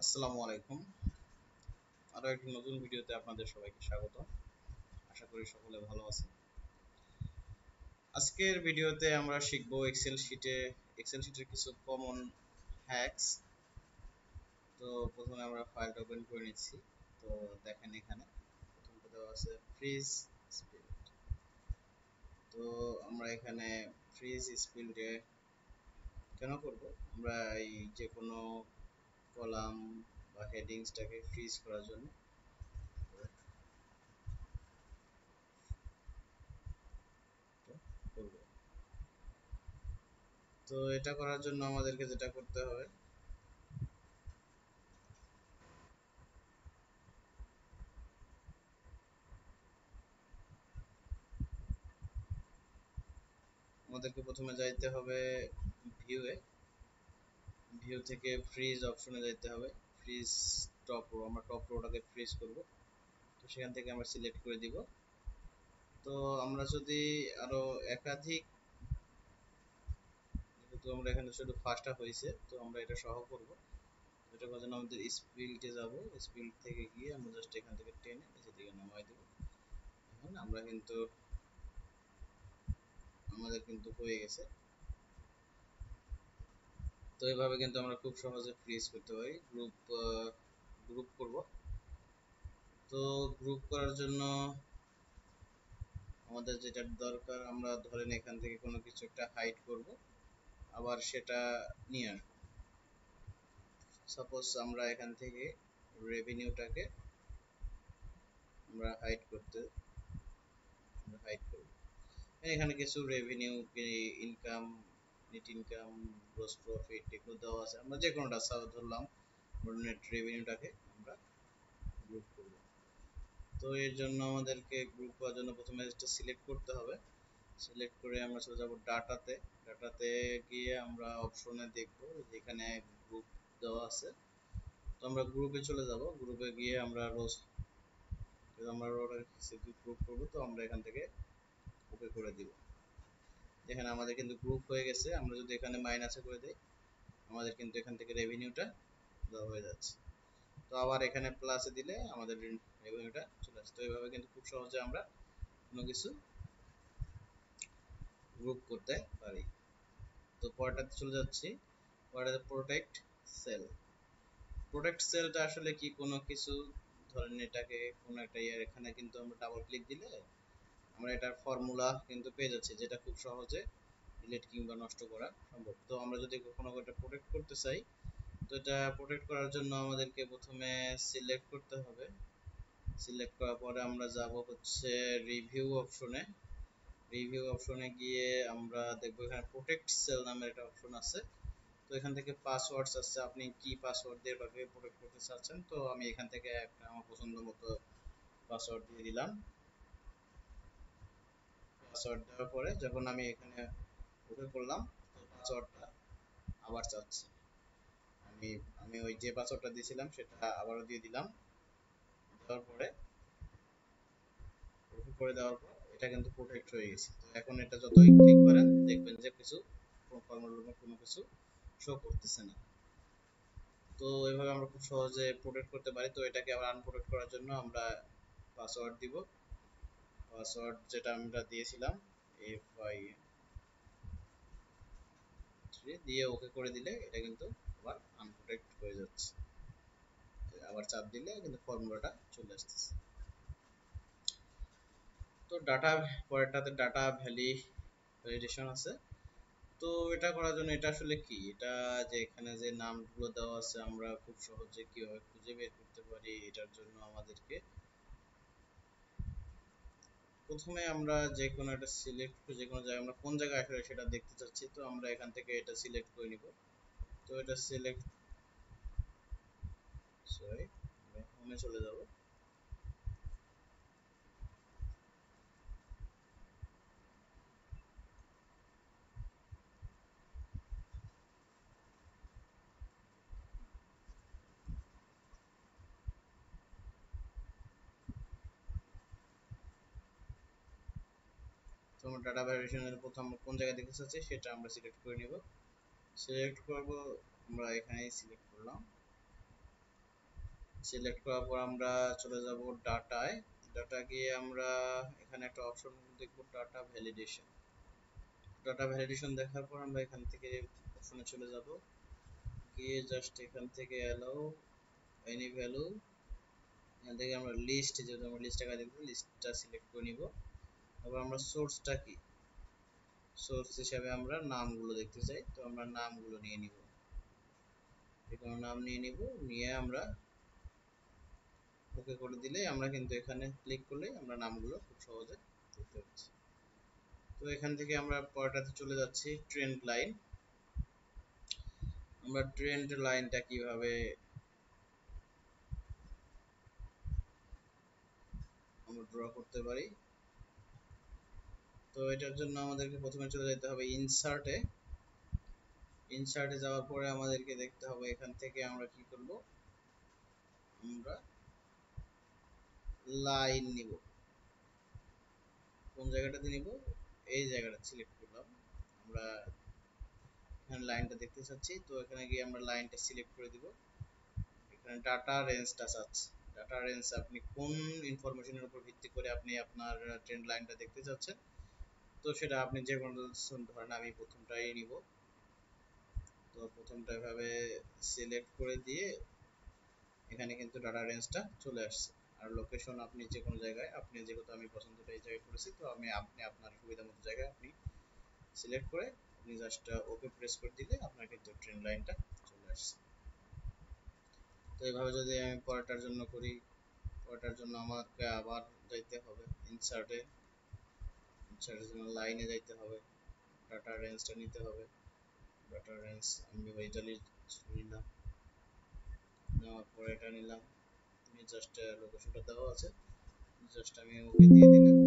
আসসালামু আলাইকুম। আরো একটি নতুন ভিডিওতে আপনাদের সবাইকে স্বাগত। আশা করি সকলে ভালো আছেন। আজকের ভিডিওতে আমরা শিখব এক্সেল শিটের কিছু কমন হ্যাকস। তো প্রথমে আমরা ফাইলটা ওপেন করে নিচ্ছি। তো দেখেন এখানে প্রথমটা দেওয়া আছে ফ্রিজ স্পিল্ড। তো আমরা এখানে ফ্রিজ স্পিল্ডে কেন করব? আমরা এই যে কোনো কলাম বা হেডিংসটাকে ফ্রিজ করার জন্য করব। তো এটা করার জন্য আমাদেরকে যেটা করতে হবে, আমাদেরকে প্রথমে যাইতে হবে ভিউয়ে। ভিউ থেকে ফ্রিজ অপশনে যাইতে হবে। ফ্রিজ টপ রো, আমরা টপ রোটাকে ফ্রিজ করব। তো সেখান থেকে আমরা সিলেক্ট করে দিব। তো আমরা যদি আরো একাধিক, যেহেতু আমরা এখানে শুধু ফার্স্টটা হয়েছে, তো আমরা এটা সহ করব। এটা করার জন্য আমাদের স্পিল্ডে যাব। স্পিল্ড থেকে গিয়ে আমরা জাস্ট এখান থেকে টেনে নিচে দিকে নামাই দেব। এখন আমরা কিন্তু আমাদের কিন্তু হয়ে গেছে। তো এইভাবে কিন্তু আমরা খুব সহজে ফ্রিজ করতে পারি। গ্রুপ করব। তো গ্রুপ করার জন্য আমাদের যেটা দরকার, আমরা ধরেন এখান থেকে কোনো কিছু একটা হাইড করব, আবার সেটা নিয়ে আসবো। সাপোজ আমরা এখান থেকে রেভিনিউটাকে আমরা হাইড করব। এখানে কিছু revenue, income, net income, gross profit এগুলো দেওয়া আছে। আমরা যে কোনোটা ধরলাম, নেট রেভিনিউটাকে আমরা গ্রুপ করব। তো এর জন্য আমাদেরকে গ্রুপ করার জন্য প্রথমে এটা সিলেক্ট করতে হবে। সিলেক্ট করে আমরা চলে যাব ডাটাতে। ডাটাতে গিয়ে আমরা অপশনে দেখব যেখানে গ্রুপ দেওয়া আছে। তো আমরা গ্রুপে চলে যাব। গ্রুপে গিয়ে আমরা রোটার গ্রুপ করব। তো আমরা এখান থেকে ওকে করে দিব। এখানে আমাদের কিন্তু গ্রুপ হয়ে গেছে। আমরা যদি এখানে মাইনাসে করে দেই, আমাদের কিন্তু এখান থেকে রেভিনিউটা দেওয়া হয়ে যাচ্ছে। তো আবার এখানে প্লাসে দিলে আমাদের রেভিনিউটা চলে আসছে। তো এইভাবে কিন্তু খুব সহজে আমরা কোনো কিছু গ্রুপ করতে পারি। তো পরেরটাতে চলে যাচ্ছি। পরেরটাতে প্রোটেক্ট সেলটা আসলে কি, কোনো কিছু ধরেন এটাকে কোনো একটা এখানে কিন্তু আমরা ডাবল ক্লিক দিলে আমরা এটার ফর্মুলা কিন্তু পেয়ে যাচ্ছি, যেটা খুব সহজে ডিলিট কিংবা নষ্ট করা সম্ভব। তো আমরা যদি কখনো এটা প্রোটেক্ট করতে চাই, তো এটা প্রোটেক্ট করার জন্য আমাদেরকে প্রথমে সিলেক্ট করতে হবে। সিলেক্ট করার পরে আমরা যাব হচ্ছে রিভিউ অপশনে গিয়ে আমরা দেখবো এখানে প্রোটেক্ট সেল নামের একটা অপশন আছে। তো এখান থেকে পাসওয়ার্ডস আছে, আপনি কি পাসওয়ার্ড দিয়ে এটাকে প্রোটেক্ট করতে চাচ্ছেন। তো আমি এখান থেকে একটা আমার পছন্দ মতো পাসওয়ার্ড দিয়ে দিলাম। পাসওয়ার্ড দেওয়ার পরে যখন আমি এখানে ওকে করলাম, তো পাসওয়ার্ডটা আবার চাচ্ছে। আমি আমি ওই যে পাসওয়ার্ডটা দিয়েছিলাম সেটা আবারও দিয়ে দিলাম। দেওয়ার পরে ওকে করে দেওয়ার পর এটা কিন্তু প্রোটেক্ট হয়ে গেছে। তো এখন এটা যতই ক্লিক করেন দেখবেন যে কোনো কিছু শো করতেছে না। তো এইভাবে আমরা খুব সহজে প্রোটেক্ট করতে পারি। তো এটাকে আবার আনপ্রোটেক্ট করার জন্য আমরা পাসওয়ার্ড দিব। পাসওয়ার্ড যেটা আমরা দিয়েছিলাম F5 দিয়ে ওকে করে দিলে এটা কিন্তু আবার আনপ্রোটেক্ট হয়ে যাচ্ছে। আবার চাপ দিলে কিন্তু ফর্মুলাটা চলে আসতেছে। তো পরেরটাতে ডাটা ভ্যালিডেশন আছে। তো এটা করার জন্য, এটা আসলে কি, এটা যে এখানে যে নামগুলো দেওয়া আছে আমরা খুব সহজে কিভাবে খুঁজে বের করতে পারি, এটার জন্য আমাদেরকে প্রথমে আমরা যে কোনো একটা যে কোনো জায়গায় আমরা কোন জায়গায় আসলে সেটা দেখতে চাচ্ছি। তো আমরা এখান থেকে এটা সিলেক্ট করে নিব। তো এটা আমরা হোমে চলে যাব। তো আমরা ডাটা ভ্যালিডেশনের প্রথম কোন জায়গায় দেখতে চাচ্ছি সেটা আমরা সিলেক্ট করে নিব। সিলেক্ট করব, আমরা এখানেই সিলেক্ট করলাম। সিলেক্ট করার পর আমরা চলে যাব ডাটায়। ডাটা গিয়ে আমরা এখানে একটা অপশন দেখব ডাটা ভ্যালিডেশন। ডাটা ভ্যালিডেশন দেখার পর আমরা এখান থেকে অপশনে চলে যাব, গিয়ে জাস্ট এখান থেকে অ্যালাউ এনি ভ্যালু, এখান থেকে আমরা লিস্ট, যেহেতু আমরা লিস্টটা কাজ করব লিস্টটা সিলেক্ট করে নিব। তারপর আমরা সোর্সটা কি, সোর্স হিসাবে আমরা নামগুলো দেখতে চাই, তো আমরা নামগুলো নিয়ে নিব, যেকোনো নাম নিয়ে নিব, নিয়ে আমরা ওকে করে দিলে আমরা কিন্তু এখানে ক্লিক করলে আমরা নামগুলো খুব সহজে দেখতে পাচ্ছি। তো এখান থেকে আমরা পরেরটাতে চলে যাচ্ছি ট্রেন্ড লাইন। আমরা ট্রেন্ড লাইনটা কিভাবে আমরা ড্র করতে পারি, তো এটার জন্য আমাদেরকে প্রথমে চলে যেতে হবে ইনসার্টে। ইনসার্টে যাওয়ার পরে আমাদেরকে দেখতে হবে এখান থেকে আমরা কি করব, আমরা লাইন নিব। কোন জায়গাটাতে নিব, এই জায়গাটা সিলেক্ট করলাম, আমরা এখানে লাইনটা দেখতে চাচ্ছি, তো এখানে গিয়ে আমরা লাইনটা সিলেক্ট করে দিব। এখানে ডাটা রেঞ্জটা চাচ্ছি, ডাটা রেঞ্জ আপনি কোন ইনফরমেশনের উপর ভিত্তি করে আপনি আপনার ট্রেন্ড লাইনটা দেখতে চাচ্ছেন, তো সেটা আপনি যে কোনো ধরেন আমি প্রথমটাই নিব। তো প্রথমটা এভাবে সিলেক্ট করে দিয়ে এখানে কিন্তু ডাটা রেঞ্জটা চলে আসছে। আর লোকেশন আপনি যে কোনো জায়গায়, আপনি যেহেতু আমি পছন্দটা এই জায়গায় করেছি, তো আপনি আপনার সুবিধা মতো জায়গায় আপনি সিলেক্ট করে আপনি জাস্ট ওকে প্রেস করে দিলে আপনার কিন্তু ট্রেন্ড লাইনটা চলে আসছে। তো এইভাবে যদি আমি পরেরটার জন্য করি, পরেরটার জন্য আমাকে আবার যাইতে হবে ইনসার্টে, ইনসার্টের জন্য লাইনে যাইতে হবে, ডাটা রেঞ্জটা নিতে হবে। ডাটা রেঞ্জ আমি এইটা নিলাম, নেওয়ার পরে এটা নিলাম, আমি জাস্ট লোকেশনটা দেওয়া আছে, জাস্ট আমি ওকে দিয়ে দিলাম।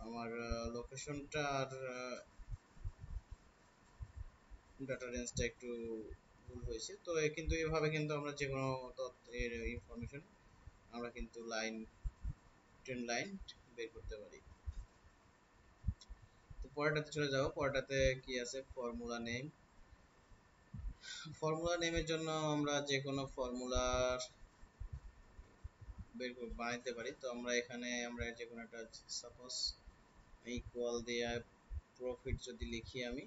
আমার লোকেশনটা আর ডাটা রেঞ্জটা একটু ভুল হয়েছে, তো কিন্তু এইভাবে কিন্তু আমরা যে কোনো তথ্যের ইনফরমেশন আমরা কিন্তু লাইন, ট্রেন্ড লাইন বের করতে পারি। তো পরেরটাতে চলে যাও, পরেরটাতে কি আছে, ফর্মুলা নেম। ফর্মুলা নেমের জন্য আমরা যে কোনো ফর্মুলার বের বানাইতে পারি। তো আমরা এখানে আমরা যে কোনো একটা সাপোজ ইকুয়াল দিয়ে প্রফিট যদি লিখি, আমি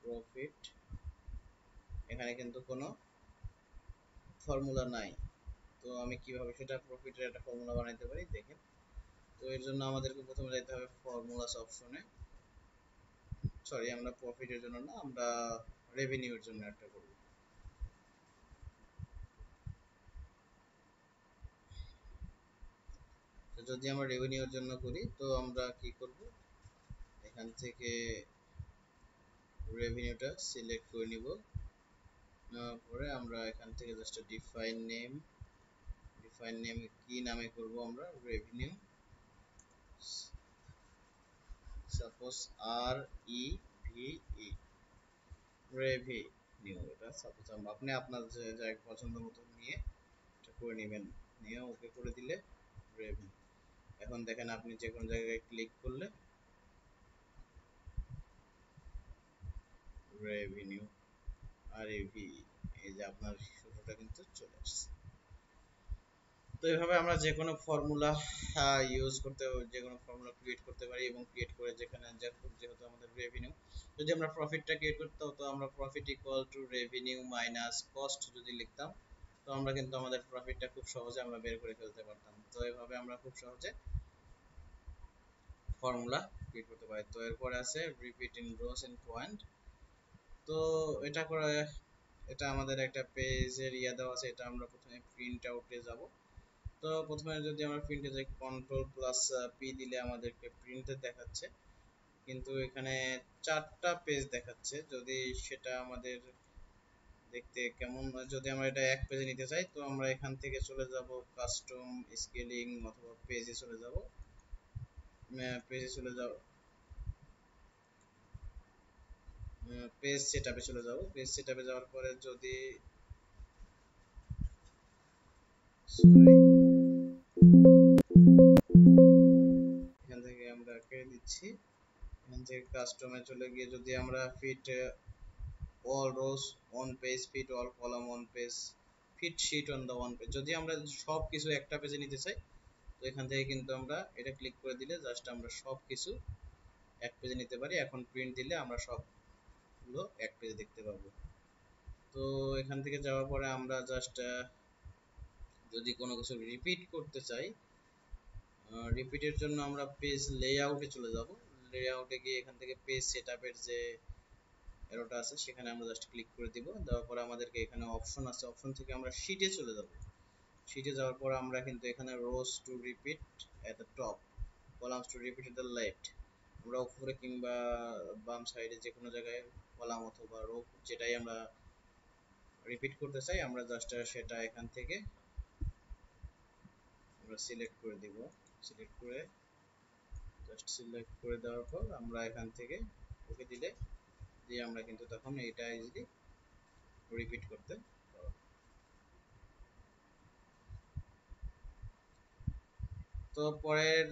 প্রফিট, এখানে কিন্তু কোনো ফর্মুলা নাই, তো আমি কিভাবে সেটা প্রফিটের একটা ফর্মুলা বানাইতে পারি দেখেন। তো এর জন্য আমাদেরকে প্রথমে যেতে হবে ফর্মুলাস অপশনে, সরি আমরা প্রফিটের জন্য না, আমরা রেভিনিউর জন্য একটা করব। তো যদি আমরা রেভিনিউর জন্য করি, তো আমরা কি করব, এখান থেকে রেভিনিউটা সিলেক্ট করে নিব, নেওয়ার পরে আমরা এখান থেকে just define name, define name কি নামে করব, আমরা রেভিনিউ, সাপোজ আর ই ভি ই, রেভিনিউ, এটা সাপোজ আপনি আপনার যে জায়গা পছন্দ মতো নিয়ে এটা করে নেবেন, নিয়ে ওকে করে দিলে রেভিনিউ। এখন দেখেন আপনি যে কোনো জায়গায় ক্লিক করলে রেভিনিউ আর এভি, এই যে আপনার সূত্রটা কিন্তু চলে আসছে। তো এইভাবে আমরা যে কোনো ফর্মুলা ইউজ করতে, যে কোনো ফর্মুলা ক্রিয়েট করতে পারি, এবং ক্রিয়েট করে যেখানে যেহেতু আমাদের রেভিনিউ, যদি আমরা প্রফিটটা ক্রিয়েট করতে হতো, আমরা profit equal to revenue minus cost যদি লিখতাম, তো আমরা কিন্তু আমাদের প্রফিটটা খুব সহজে আমরা বের করে ফেলতে পারতাম। তো এইভাবে আমরা খুব সহজে ফর্মুলা ক্রিয়েট করতে পারি। তো এরপরে আছে repeat in rose end point. তো এটা করে, এটা আমাদের একটা পেজের দেওয়া আছে, এটা আমরা প্রথমে প্রিন্ট আউটে যাব। তো প্রথমে যদি আমরা প্রিন্টে যাই, কন্ট্রোল প্লাস পি দিলে আমাদেরকে প্রিন্টে দেখাচ্ছে, কিন্তু এখানে 4টা পেজ দেখাচ্ছে। যদি সেটা আমাদের দেখতে কেমন, যদি আমরা এটা এক পেজে নিতে চাই, তো আমরা এখান থেকে চলে যাব কাস্টম স্কেলিং, অথবা পেজে চলে যাব, পেজে চলে যাব, পেজ সেটআপে চলে যাব। পেজ সেটআপে যাওয়ার পরে যদি এখান থেকে আমরা কেটে দিচ্ছি, এখান থেকে কাস্টমে চলে গিয়ে যদি আমরা fit all rows on page, fit all column on page, fit sheet on the one page। যদি আমরা সব কিছু একটা পেজে নিতে চাই, তো এখান থেকে কিন্তু আমরা এটা ক্লিক করে দিলে জাস্ট আমরা সব কিছু এক পেজে নিতে পারি। এখন প্রিন্ট দিলে আমরা সবগুলো এক পেজে দেখতে পাবো। তো এখান থেকে যাওয়ার পরে আমরা জাস্ট যদি কোনো কিছু রিপিট করতে চাই, রিপিটের জন্য আমরা পেজ লেআউটে চলে যাব। লেআউটে গিয়ে এখান থেকে পেজ সেটআপের যে এরোটা আছে সেখানে আমরা জাস্ট ক্লিক করে দিব। দেওয়ার পরে আমাদেরকে এখানে অপশন আছে, অপশন থেকে আমরা শিটে চলে যাব। শিটে যাওয়ার পর আমরা কিন্তু এখানে রোজ to repeat at the top, columns to repeat at the left, আমরা উপরে কিংবা বাম সাইডে যে কোনো জায়গায় কলাম অথবা রো যেটাই আমরা রিপিট করতে চাই আমরা জাস্ট সেটা এখান থেকে আমরা সিলেক্ট করে দিব। সিলেক্ট করে জাস্ট সিলেক্ট করে দেওয়ার পর আমরা এখান থেকে ওকে দিলে দিয়ে আমরা কিন্তু তখন এটা ইজিলি রিপিট করতে পারবো। তো পরের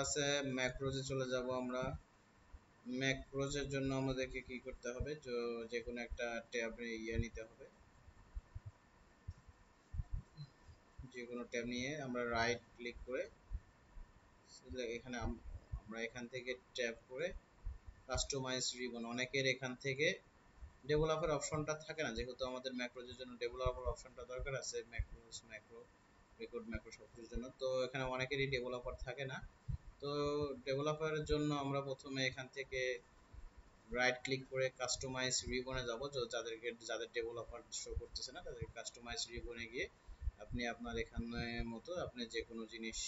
আছে ম্যাক্রোজে চলে যাব আমরা। ম্যাক্রোজের জন্য আমাদেরকে কি করতে হবে, যে কোনো একটা ট্যাবে নিতে হবে। যে কোনো ট্যাব নিয়ে আমরা রাইট ক্লিক করে এখানে আমরা এখান থেকে ট্যাব করে কাস্টমাইজ রিবন। অনেকের এখান থেকে ডেভেলপার অপশনটা থাকে না, যেহেতু আমাদের ম্যাক্রোজের জন্য ডেভেলপার অপশনটা দরকার আছে, ম্যাক্রোস ম্যাক্রো রেকর্ড ম্যাক্রো সবকিছুর জন্য। তো এখানে অনেকেরই ডেভেলপার থাকে না। তো ডেভেলপারের জন্য আমরা প্রথমে এখান থেকে রাইট ক্লিক করে কাস্টমাইজ রিবনে যাব। যাদের ডেভেলপার শো করতেছে না তাদের কাস্টমাইজ রিবনে গিয়ে আপনি আপনার এখানে মতো আপনি যে কোনো জিনিস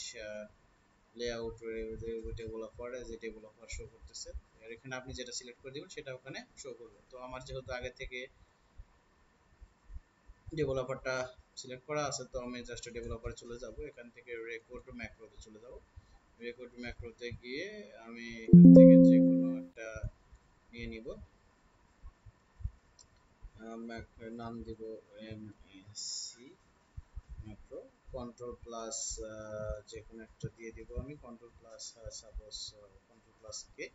লেআউট ডেভেলপার যে ডেভেলপার শো করতেছে এখানে আপনি যেটা সিলেক্ট করে দিবেন সেটা ওখানে শো করবে। তো আমার যেহেতু আগে থেকে ডেভেলপারটা সিলেক্ট করা আছে, তো আমি জাস্ট ডেভেলপারে চলে যাব। এখান থেকে রেকর্ড ম্যাক্রোতে চলে যাব। রেকর্ড ম্যাক্রোতে গিয়ে আমি এখান থেকে যে কোনো একটা নিয়ে নিব, নাম দিব এমএসসি ম্যাক্রো, কন্ট্রোল প্লাস যে কোনো একটা দিয়ে দিব আমি, control plus suppose control plus K.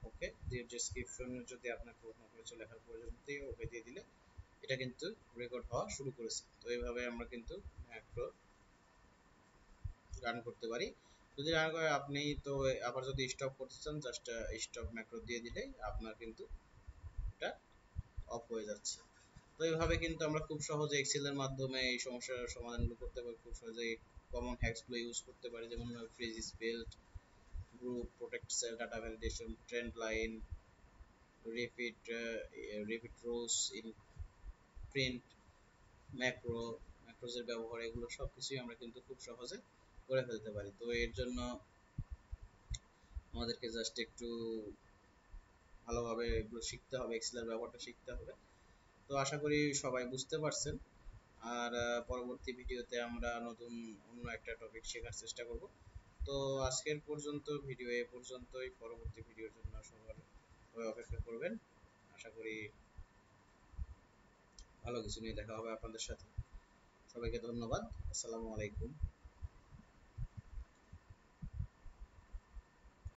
Okay দিয়ে ডেসক্রিপশন যদি আপনার কোনো কিছু লেখার প্রয়োজন থাকে ওকে দিয়ে দিলে এটা কিন্তু রেকর্ড হওয়া শুরু করেছে। তো এইভাবে আমরা কিন্তু ম্যাক্রো রান করতে পারি। যদি রান করে আপনি তো আবার যদি স্টপ করতে চান জাস্ট স্টপ ম্যাক্রো দিয়ে দিলেই আপনার কিন্তু এটা অফ হয়ে যাচ্ছে। তো এইভাবে কিন্তু আমরা খুব সহজে এক্সেল এর মাধ্যমে এই সমস্যার সমাধানগুলো করতে পারি। খুব সহজে কমন হ্যাকসগুলো ইউজ করতে পারি, যেমন freeze spelled, group, protect cell, data validation, trend line, repeat repeat rows in print, ম্যাক্রোজের ব্যবহার, এগুলো সব কিছুই আমরা কিন্তু খুব সহজে করে ফেলতে পারি। তো এর জন্য আমাদেরকে জাস্ট একটু ভালোভাবে এগুলো শিখতে হবে, এক্সেলের ব্যবহারটা শিখতে হবে। তো আশা করি সবাই বুঝতে পারছেন। আর পরবর্তী ভিডিওতে আমরা নতুন অন্য একটা টপিক শেখার চেষ্টা করব। তো আজকের পর্যন্ত ভিডিও এ পর্যন্তই। পরবর্তী ভিডিওর জন্য সবাই অপেক্ষা করবেন। আশা করি ভালো কিছু নিয়ে দেখা হবে আপনাদের সাথে। সবাইকে ধন্যবাদ। আসসালামু আলাইকুম।